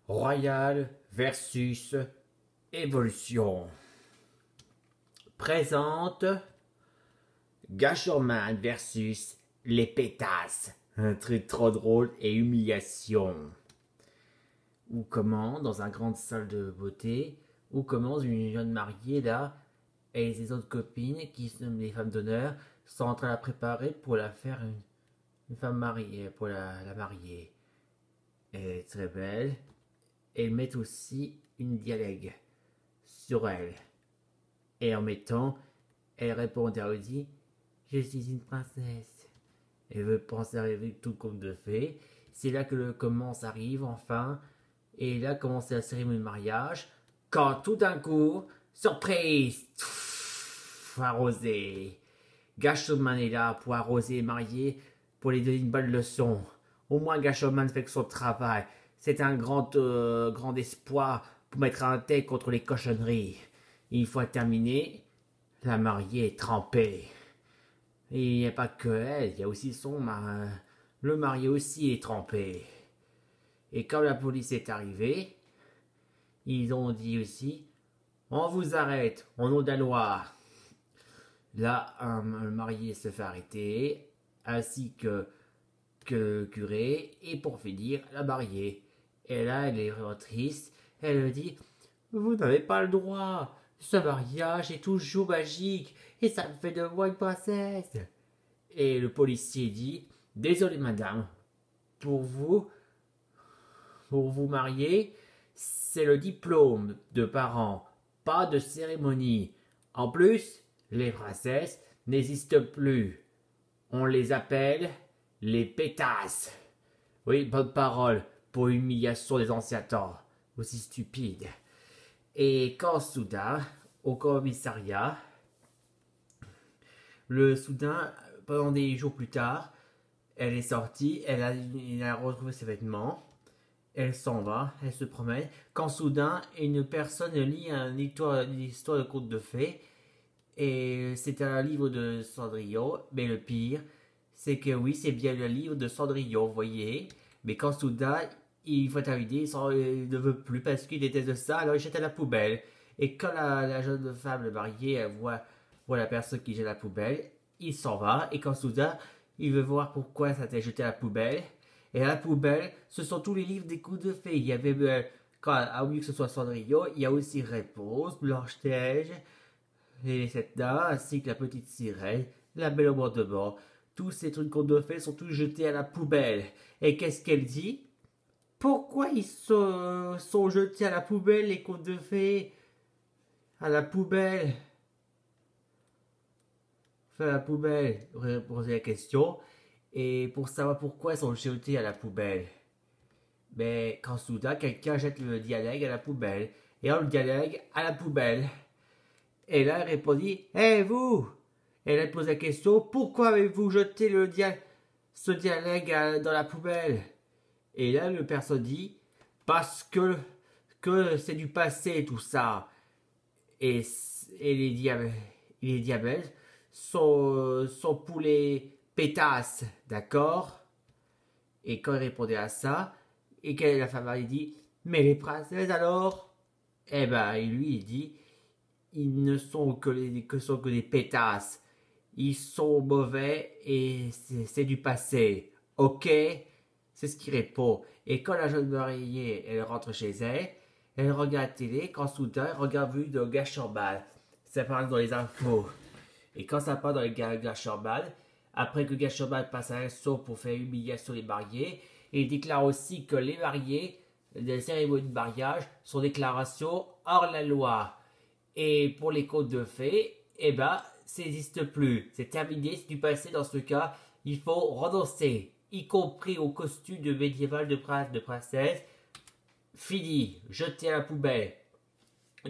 Royal versus Évolution présente Gasherman versus les pétasses. Un truc trop drôle et humiliation. Ou comment, dans une grande salle de beauté, ou comment une jeune mariée là, et ses autres copines, qui sont les femmes d'honneur, sont en train de la préparer pour la faire une femme mariée, pour la marier. Elle est très belle. Et ils mettent aussi une dialogue sur elle. Et en mettant, elle répond, elle dit je suis une princesse. Elle veut penser arriver tout conte de fées. C'est là que le commence arrive enfin. Et là commence la cérémonie de mariage. Quand tout d'un coup, surprise, arrosé. Gasherman est là pour arroser et marier, pour lui donner une bonne leçon. Au moins Gasherman fait que son travail. C'est un grand espoir pour mettre un thé contre les cochonneries. Et une fois terminé, la mariée est trempée. Et il n'y a pas que elle, il y a aussi le marié aussi est trempé. Et quand la police est arrivée, ils ont dit aussi on vous arrête, au nom de la loi. Là, le marié se fait arrêter, ainsi que le curé, et pour finir, la mariée. Et là, elle est triste, elle dit vous n'avez pas le droit, ce mariage est toujours magique, et ça me fait de moi une princesse. Et le policier dit désolé madame, pour vous marier, c'est le diplôme de parents, pas de cérémonie. En plus, les princesses n'existent plus. On les appelle les pétasses. Oui, bonne parole pour l'humiliation des anciens temps. Aussi stupide. Et quand soudain, au commissariat, pendant des jours plus tard, elle est sortie, elle a retrouvé ses vêtements, elle s'en va, elle se promène, quand soudain, une personne lit une histoire de conte de fées, et c'est un livre de Cendrillon, mais le pire, c'est que oui, c'est bien le livre de Cendrillon, vous voyez, mais quand soudain, il faut terminer, il ne veut plus parce qu'il déteste ça, alors il jette à la poubelle. Et quand la jeune femme, le marié, elle voit la personne qui jette à la poubelle, il s'en va, et quand soudain, il veut voir pourquoi ça a été jeté à la poubelle. Et à la poubelle, ce sont tous les livres des contes de fées. Il y avait, à mieux que ce soit Cendrillon, il y a aussi Réponse, Blanche-Neige, et cette dame, ainsi que la petite sirène, la belle au bord de bord. Tous ces trucs contes de fées sont tous jetés à la poubelle. Et qu'est-ce qu'elle dit? Pourquoi ils sont jetés à la poubelle, les contes de fées? À la poubelle. Enfin, à la poubelle. Poser la question. Et pour savoir pourquoi ils sont jetés à la poubelle. Mais quand soudain, quelqu'un jette le dialogue à la poubelle. Et alors le dialogue à la poubelle. Et là, elle répondit hé vous! Et elle pose la question pourquoi avez-vous jeté ce dialogue dans la poubelle? Et là, le personne dit parce que c'est du passé tout ça. Et les diables sont pour les pétasses, d'accord? Et quand il répondait à ça, et que la femme lui dit mais les princesses alors? Eh ben, lui il dit ils ne sont que des pétasses. Ils sont mauvais et c'est du passé. Ok? C'est ce qu'il répond. Et quand la jeune mariée, elle rentre chez elle, elle regarde la télé, quand soudain, elle regarde vu de Gasherman. Ça parle dans les infos. Et quand ça parle dans les Gasherman, après que Gasherman passe à un saut pour faire humiliation des mariés, il déclare aussi que les mariés, les cérémonies de mariage, sont déclarations hors la loi. Et pour les contes de fées, eh ben, ça n'existe plus. C'est terminé, c'est du passé dans ce cas. Il faut renoncer, y compris au costume de médiéval de prince, de princesse. Fini, jeté à la poubelle.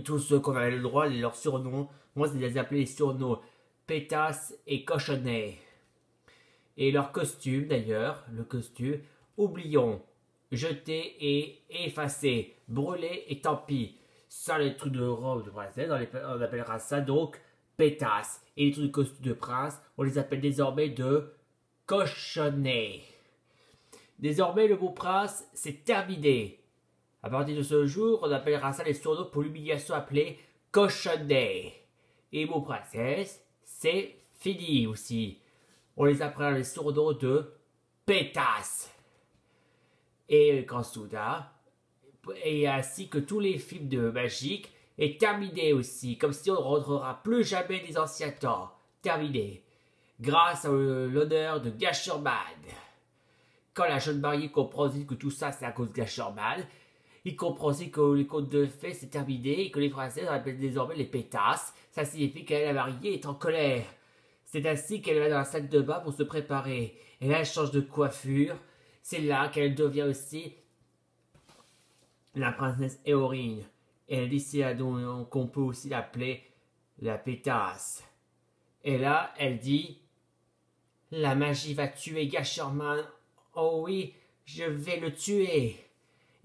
Tous ceux qui avaient le droit de leurs surnoms, moi c'est de les appeler les surnoms pétasses et cochonnets. Et leur costume d'ailleurs, le costume, oublions, jeté et effacé, brûlé et tant pis. Ça, les trucs de robe de princesse, on appellera ça donc pétasse. Et les trucs de costume de prince, on les appelle désormais de cochonnets. Désormais, le mot prince, c'est terminé. À partir de ce jour, on appellera ça les surnoms pour l'humiliation appelée cochonnet. Et mon princesse, c'est fini aussi. On les appellera les surnoms de pétasse. Et quand soudain, et ainsi que tous les films de magique, est terminé aussi, comme si on ne rentrera plus jamais des anciens temps. Terminé. Grâce à l'honneur de Gasherman. Quand la jeune mariée comprend aussi que tout ça c'est à cause de Gasherman, il comprend aussi que les contes de fées c'est terminé et que les princesses appellent désormais les pétasses. Ça signifie qu'elle, la mariée, est en colère. C'est ainsi qu'elle va dans la salle de bain pour se préparer. Et là, elle change de coiffure. C'est là qu'elle devient aussi la princesse Éorine. Et elle dit qu'on peut aussi l'appeler la pétasse. Et là, elle dit, la magie va tuer Gasherman. Oh oui, je vais le tuer.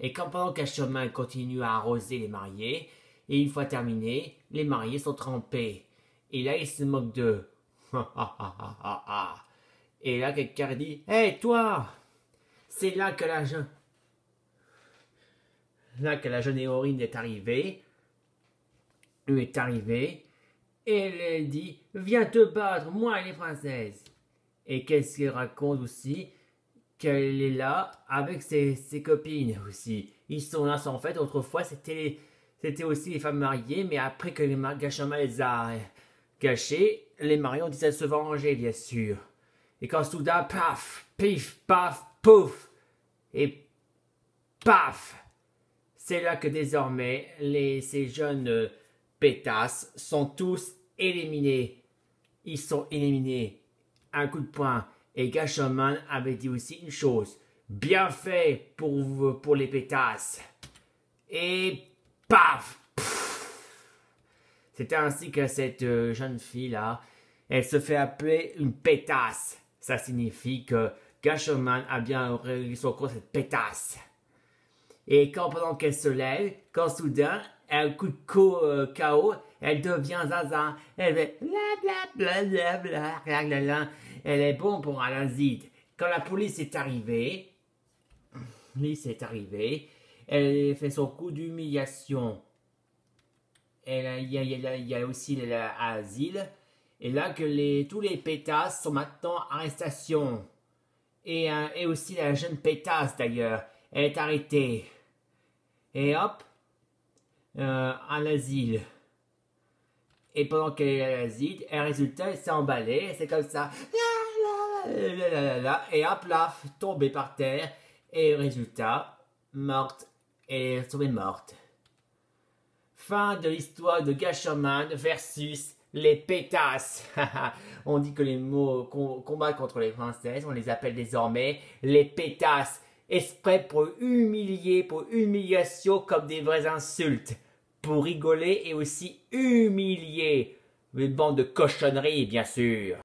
Et quand pendant que Gasherman continue à arroser les mariés, et une fois terminé, les mariés sont trempés. Et là, il se moque d'eux. Et là, quelqu'un dit, hé, toi! C'est là que la jeune Éorine est arrivée. Et elle dit, viens te battre, moi et les princesses. Et qu'est-ce qu'elle raconte aussi? Qu'elle est là avec ses copines aussi. Ils sont là, en fait, autrefois, c'était aussi les femmes mariées, mais après que Gasherman les a cachées, les mariés ont décidé de se venger, bien sûr. Et quand soudain, paf, pif, paf, pouf, et paf, c'est là que désormais, ces jeunes pétasses sont tous éliminés. Ils sont éliminés. Un coup de poing. Et Gasherman avait dit aussi une chose. Bien fait pour les pétasses. Et paf! C'est ainsi que cette jeune fille-là, elle se fait appeler une pétasse. Ça signifie que Gasherman a bien réglé son compte cette pétasse. Et pendant qu'elle se lève, quand soudain, elle a un coup de KO, elle devient zaza. Elle fait blablabla. Elle est bonne pour un asile. Quand la police est arrivée, elle fait son coup d'humiliation. Il y a aussi l'asile. Et là que tous les pétasses sont maintenant en arrestation. Et aussi la jeune pétasse d'ailleurs. Elle est arrêtée. Et hop, à l'asile. Et pendant qu'elle est à l'asile, un résultat, elle s'est emballée. C'est comme ça. Et hop là, tombée par terre. Et résultat, morte. Et elle est tombée morte. Fin de l'histoire de Gasherman versus les pétasses. On dit que les mots combattent contre les princesses, on les appelle désormais les pétasses. Exprès pour humilier, pour humiliation comme des vraies insultes. Pour rigoler et aussi humilier. Une bande de cochonneries, bien sûr.